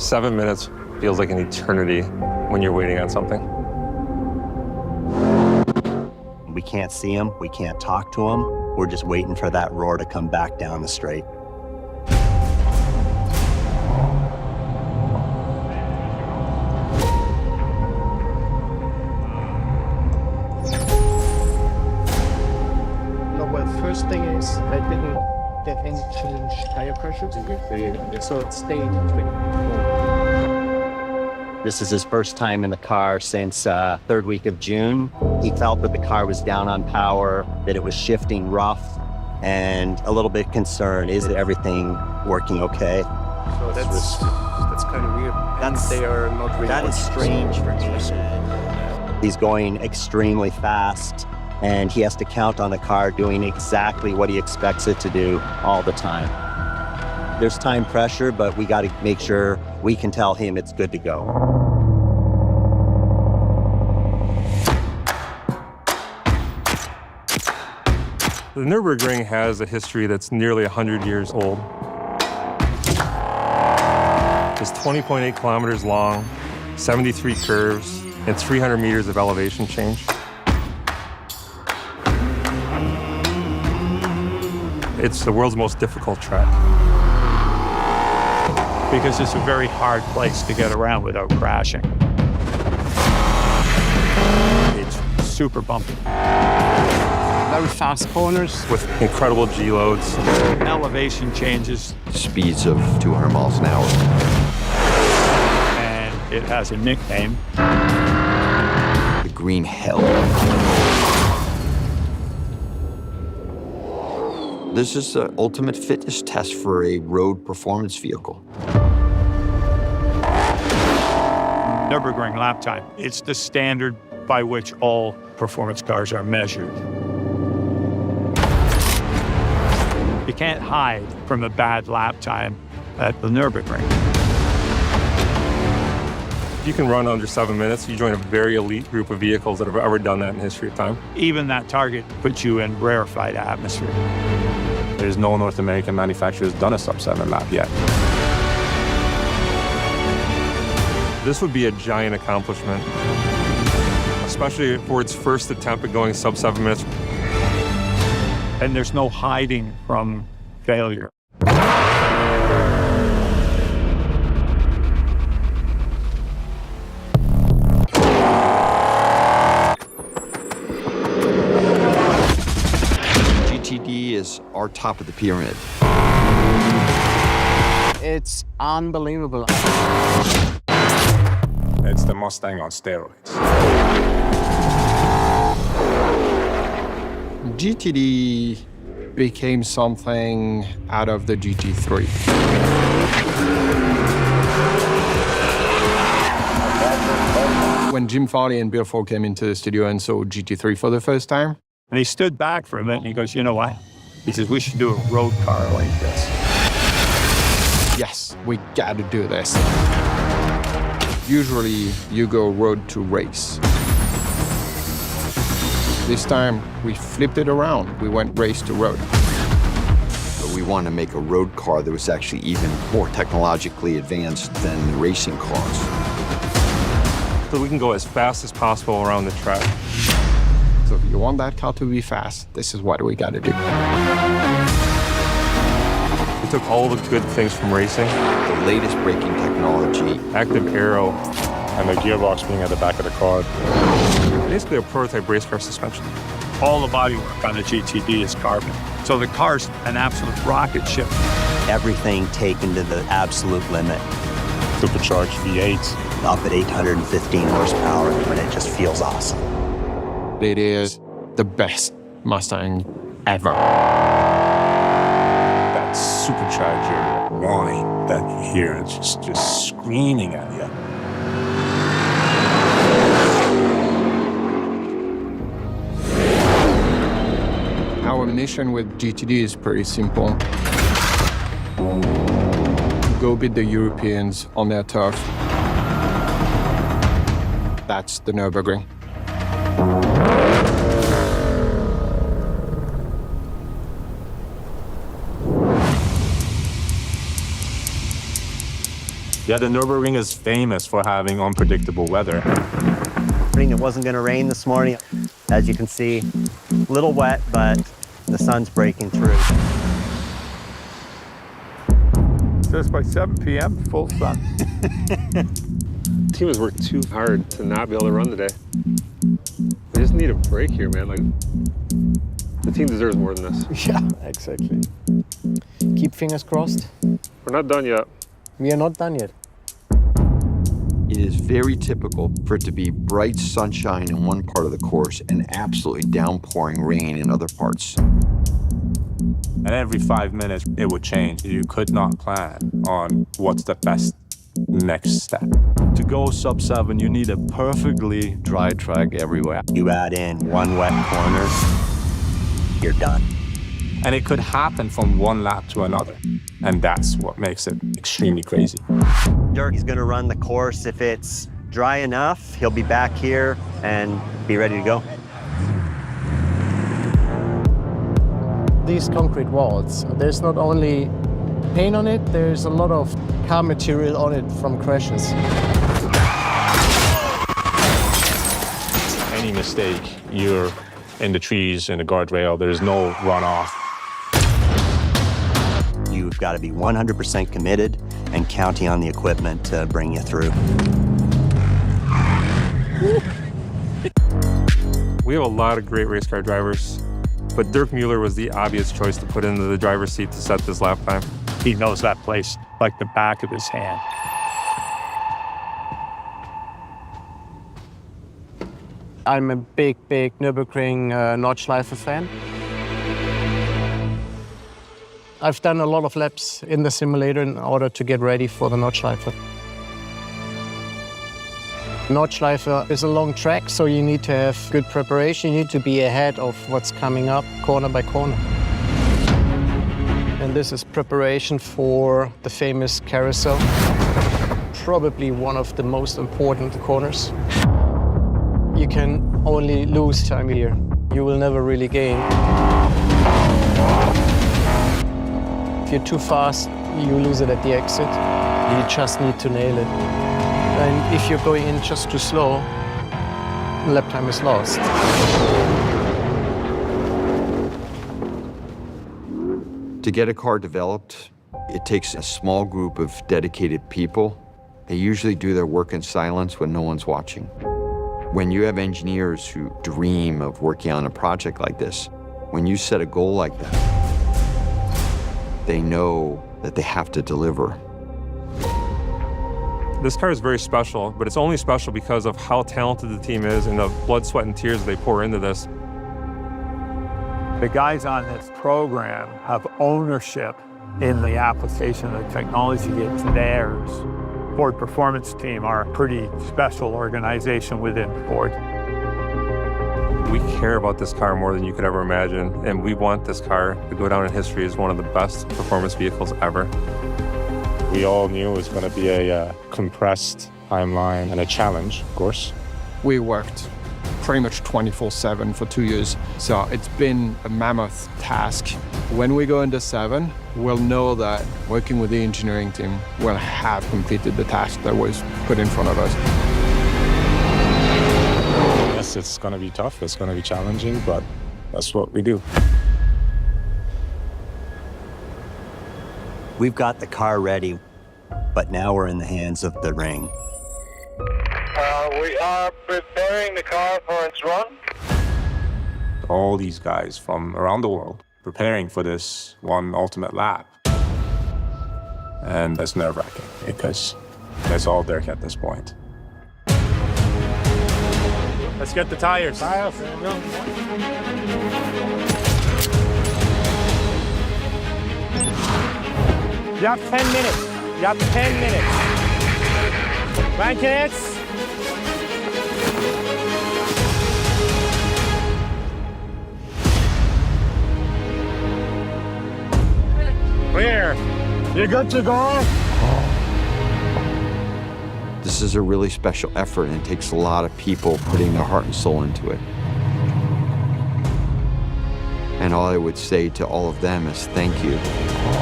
7 minutes feels like an eternity when you're waiting on something. We can't see him, we can't talk to him. We're just waiting for that roar to come back down the straight. First thing is I didn't get any change tire pressure, so it stayed 24. This is his first time in the car since third week of June. He felt that the car was down on power, that it was shifting rough, and a little bit concerned. Is everything working okay? So that's kind of weird. They are not really. That is strange for me. He's going extremely fast, and he has to count on the car doing exactly what he expects it to do all the time. There's time pressure, but we got to make sure we can tell him it's good to go. The Nürburgring has a history that's nearly 100 years old. It's 20.8 kilometers long, 73 curves, and 300 meters of elevation change. It's the world's most difficult track. Because it's a very hard place to get around without crashing. It's super bumpy. Very fast corners. With incredible G-loads. Elevation changes. Speeds of 200 miles an hour. And it has a nickname. The Green Hell. This is the ultimate fitness test for a road performance vehicle. Nürburgring lap time. It's the standard by which all performance cars are measured. You can't hide from a bad lap time at the Nürburgring. If you can run under 7 minutes, you join a very elite group of vehicles that have ever done that in the history of time. Even that target puts you in rarefied atmosphere. There's no North American manufacturer that's done a sub-7 lap yet. This would be a giant accomplishment, especially for its first attempt at going sub 7 minutes. And there's no hiding from failure. GTD is our top of the pyramid. It's unbelievable. It's the Mustang on steroids. GTD became something out of the GT3. When Jim Farley and Bill Ford came into the studio and saw GT3 for the first time, And he stood back for a minute and he goes, you know what? He says, we should do a road car like this. yes, we gotta do this. Usually you go road to race. This time we flipped it around. We went race to road. But we wanted to make a road car that was actually even more technologically advanced than the racing cars. So we can go as fast as possible around the track. So if you want that car to be fast, this is what we gotta do. We took all the good things from racing, The latest braking technology, active aero, And the gearbox being at the back of the car. basically a prototype race car suspension. All the bodywork on the GTD is carbon. So the car's an absolute rocket ship. Everything taken to the absolute limit, Supercharged V8. up at 815 horsepower, and it just feels awesome. It is the best Mustang ever. That supercharger whine that you hear, it's just screaming at you. Our mission with GTD is pretty simple. Go beat the Europeans on their turf. That's the Nürburgring. Yeah, the Nürburgring is famous for having unpredictable weather. It wasn't going to rain this morning. As you can see, a little wet, but the sun's breaking through. Says by 7 p.m., full sun. The team has worked too hard to not be able to run today. We just need a break here, man. Like, the team deserves more than this. Yeah, exactly. Keep fingers crossed. We're not done yet. We are not done yet. It is very typical for it to be bright sunshine in one part of the course and absolutely downpouring rain in other parts. And every 5 minutes, it would change. You could not plan on what's the best next step. To go sub-7, you need a perfectly dry track everywhere. You add in one wet corner, you're done. And it could happen from one lap to another. And that's what makes it extremely crazy. Dirk is going to run the course. If it's dry enough, he'll be back here and be ready to go. These concrete walls, there's not only paint on it, there's a lot of car material on it from crashes. Any mistake, you're in the trees, in the guardrail, there's no runoff. You've got to be 100% committed and counting on the equipment to bring you through. We have a lot of great race car drivers, but Dirk Mueller was the obvious choice to put into the driver's seat to set this lap time. He knows that place like the back of his hand. I'm a big Nürburgring Nordschleife fan. I've done a lot of laps in the simulator in order to get ready for the Nordschleife. Nordschleife is a long track, so you need to have good preparation. You need to be ahead of what's coming up corner by corner. And this is preparation for the famous carousel. Probably one of the most important corners. You can only lose time here. You will never really gain. If you're too fast, you lose it at the exit. You just need to nail it. And if you're going in just too slow, lap time is lost. To get a car developed, it takes a small group of dedicated people. They usually do their work in silence when no one's watching. When you have engineers who dream of working on a project like this, when you set a goal like that, they know that they have to deliver. This car is very special, but it's only special because of how talented the team is and the blood, sweat, and tears they pour into this. The guys on this program have ownership in the application of the technology. It's theirs. Ford Performance Team are a pretty special organization within Ford. We care about this car more than you could ever imagine, and we want this car to go down in history as one of the best performance vehicles ever. We all knew it was going to be a compressed timeline and a challenge, of course. We worked pretty much 24/7 for 2 years, so it's been a mammoth task. When we go into 7, we'll know that working with the engineering team, we'll have completed the task that was put in front of us. Yes, it's going to be tough, it's going to be challenging, but that's what we do. We've got the car ready, but now we're in the hands of the ring. We are preparing the car for its run. All these guys from around the world preparing for this one ultimate lap. And that's nerve-wracking because that's all Dirk at this point. Let's get the tires. You have 10 minutes. You have 10 minutes. Blankets. Clear. You good to go? This is a really special effort, and it takes a lot of people putting their heart and soul into it. And all I would say to all of them is thank you,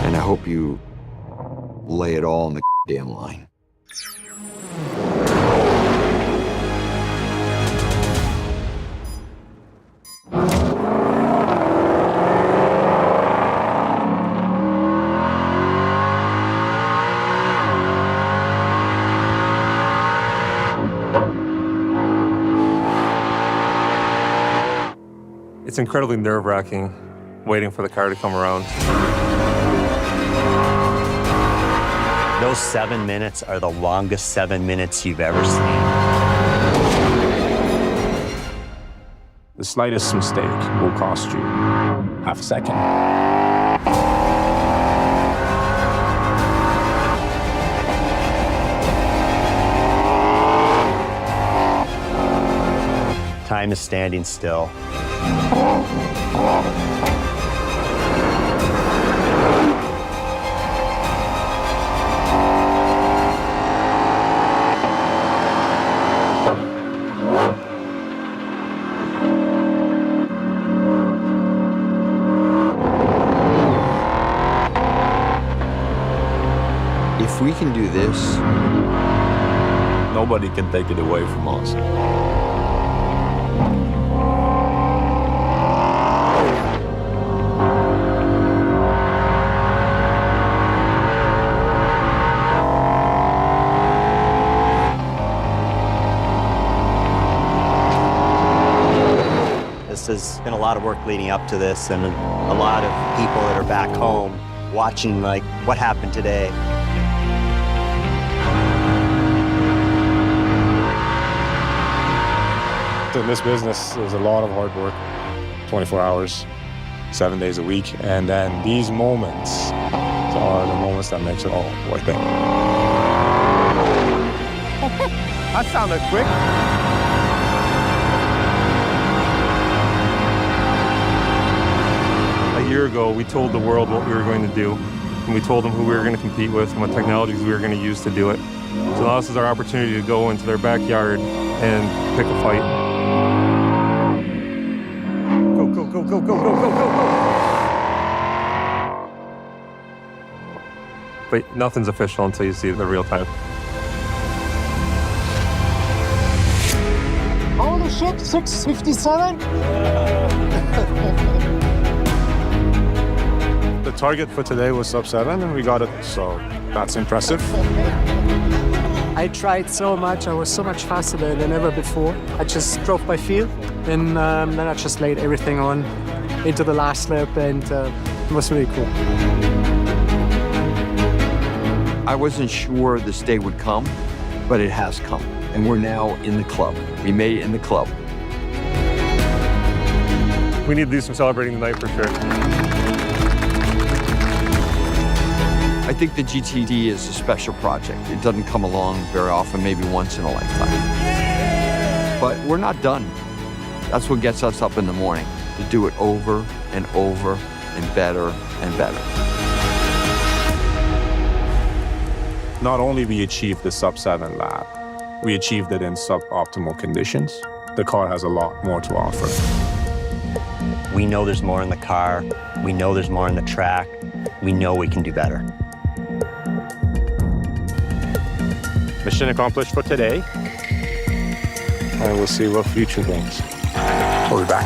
and I hope you lay it all on the damn line. It's incredibly nerve-wracking waiting for the car to come around. Those 7 minutes are the longest 7 minutes you've ever seen. The slightest mistake will cost you half a second. Time is standing still. If we can do this, Nobody can take it away from us. This has been a lot of work leading up to this, and a lot of people that are back home watching, like, what happened today. In this business, there's a lot of hard work, 24 hours, 7 days a week, and then these moments are the moments that makes it all worth it. That sounded quick. A year ago, we told the world what we were going to do, and we told them who we were going to compete with and what technologies we were going to use to do it. So now this is our opportunity to go into their backyard and pick a fight. Go, go, go, go, go, go, go, go, go! But nothing's official until you see the real time. Holy shit, 657? The target for today was sub 7, and we got it, so that's impressive. I tried so much, I was so much faster than ever before. I just drove by feel, and then I just laid everything on into the last lap, and it was really cool. I wasn't sure this day would come, but it has come. And we're now in the club. We made it in the club. We need to do some celebrating tonight for sure. I think the GTD is a special project. It doesn't come along very often, maybe once in a lifetime. But we're not done. That's what gets us up in the morning, to do it over and over and better and better. Not only we achieved the sub 7 lap, we achieved it in suboptimal conditions. The car has a lot more to offer. We know there's more in the car. We know there's more in the track. We know we can do better. Mission accomplished for today, and we'll see what future brings. We'll be back.